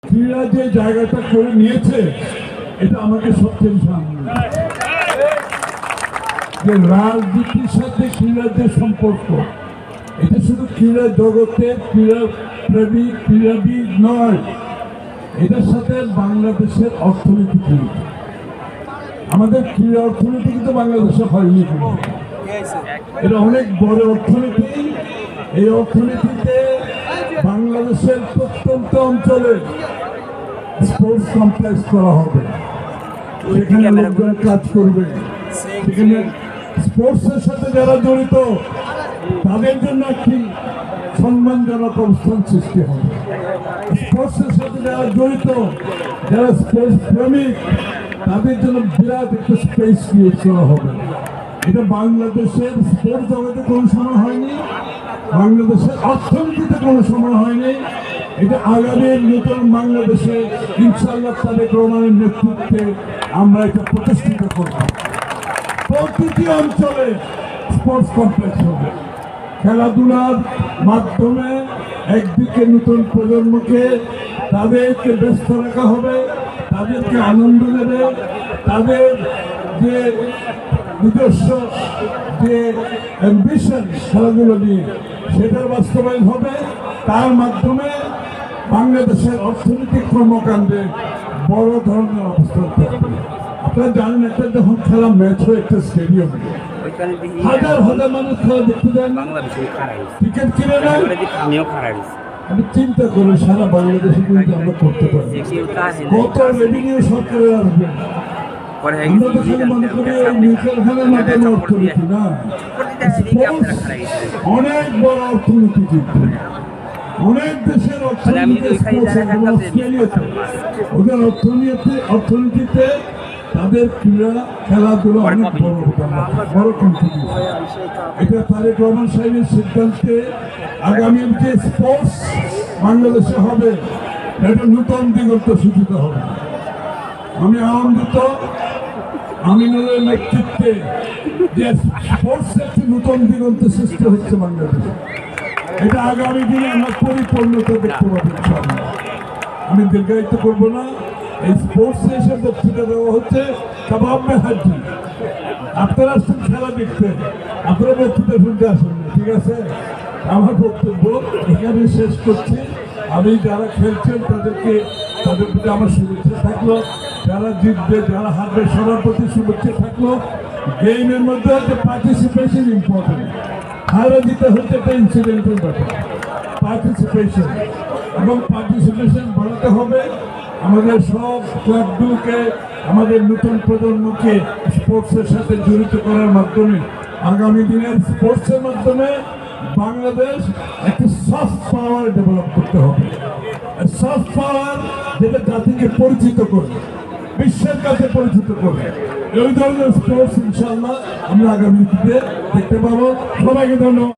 ক্রীড়া যে জায়গাটা করে নিয়েছে এটা আমাকে সবচেয়ে সামনে যে রাজনীতির সাথে ক্রীড়ার যে সম্পর্ক, এটা শুধু ক্রীড়া জগতে ক্রীড়া প্রেমিক ক্রীড়াবিদ নয়, এটার সাথে বাংলাদেশের অর্থনীতি জড়িত। আমাদের ক্রীড়া অর্থনীতি কিন্তু বাংলাদেশে হয়নি, এটা অনেক বড় অর্থনীতি। এই অর্থনীতিতে বাংলাদেশের প্রত্যন্ত অঞ্চলে স্পোর্টস কমপ্লেক্স করা হবে, সেখানে লোকজন কাজ করবে, সেখানে স্পোর্টসের সাথে যারা জড়িত তাদের জন্য একটি সম্মানজনক অবস্থান সৃষ্টি হবে। স্পোর্টসের সাথে যারা জড়িত, যারা স্পোর্টস প্রেমিক, তাদের জন্য বিরাট একটা স্পেস ক্রিয়েট করা হবে। এটা বাংলাদেশের স্পোর্টস জগতে কোনো সময় হয়নি, বাংলাদেশের অর্থনীতিতে কোনো সময় হয়নি। এটা আগামী নতুন বাংলাদেশে ইনশাআল্লাহ তারেক রহমানের নেতৃত্বে আমরা এটা প্রতিষ্ঠিত করব। প্রতিটি অঞ্চলে স্পোর্টস কমপ্লেক্স হবে। খেলাধুলার মাধ্যমে একদিকে নতুন প্রজন্মকে তাদেরকে ব্যস্ত রাখা হবে, তাদেরকে আনন্দ দেবে, তাদের যে নিজস্ব যে অ্যাম্বিশন খেলাধুলো নিয়ে সেটার বাস্তবায়ন হবে। তার মাধ্যমে বাংলাদেশের অর্থনৈতিক কর্মকাণ্ডে বড় ধরনের অবস্থান থাকবে। আপনারা জানেন, একটা যখন খেলা ম্যাচ হয় একটা স্টেডিয়ামে হাজার হাজার মানুষ খেলা দেখতে যান, টিকিট কিনে নেন। আমি চিন্তা করি সারা বাংলাদেশে কিন্তু আমরা করতে পারি কত রেভিনিউ সরকারের আসবে। আমরা তো খালি মনে করি মিউচুয়াল ফান্ডের মাধ্যমে অর্থনীতি না, অনেক বড় অর্থনীতি কিন্তু অনেক দেশের অর্থনীতি। অস্ট্রেলিয়াতে ওদের অর্থনীতিতে তাদের ক্রীড়া খেলাধুলা অনেক বড় কন্ট্রিবিউশন। এটা তারেক রহমান সাহেবের সিদ্ধান্তে আগামীর যে স্পোর্টস বাংলাদেশে হবে এটা নতুন দিগন্ত সূচিত হবে। আমি আনন্দিত আমিনুলের নেতৃত্বে যে স্পোর্টস একটি নতুন দিগন্ত সৃষ্টি হচ্ছে বাংলাদেশে। এটা আগামী দিনে আমরা পরিপূর্ণতা দেখতে পাবো। আমি দীর্ঘায়িত করবো না। এই স্পোর্টসে এসে বক্তৃতা দেওয়া হচ্ছে কাবাব মে হাড্ডি। আপনারা আসছেন খেলা দেখতে, আপনারা বক্তৃতা শুনতে আসেন না, ঠিক আছে? আমার বক্তব্য এখানে শেষ করছি। আমি যারা খেলছেন তাদের প্রতি আমার শুভেচ্ছা থাকলো, যারা জিতবে যারা হারবে সবার প্রতি শুভেচ্ছা থাকলো। গেমের মধ্যে হচ্ছে পার্টিসিপেশন ইম্পর্টেন্ট, হারা জিতে হচ্ছে একটা ইনসিডেন্টাল ব্যাপার। পার্টিসিপেশন এবং পার্টিসিপেশন বাড়াতে হবে। আমাদের সব ক্লাবগুলোকে, আমাদের নতুন প্রজন্মকে স্পোর্টসের সাথে জড়িত করার মাধ্যমে আগামী দিনের স্পোর্টসের মাধ্যমে বাংলাদেশ একটি সফট পাওয়ার ডেভেলপ করতে হবে। সফট পাওয়ার যেটা জাতিকে পরিচিত করবে, বিশ্বের কাছে পরিচিত করবে। এই ধরনের স্পোর্টস ইনশাআল্লাহ আমরা আগামী দিনে দেখতে পাবো। সবাইকে ধন্যবাদ।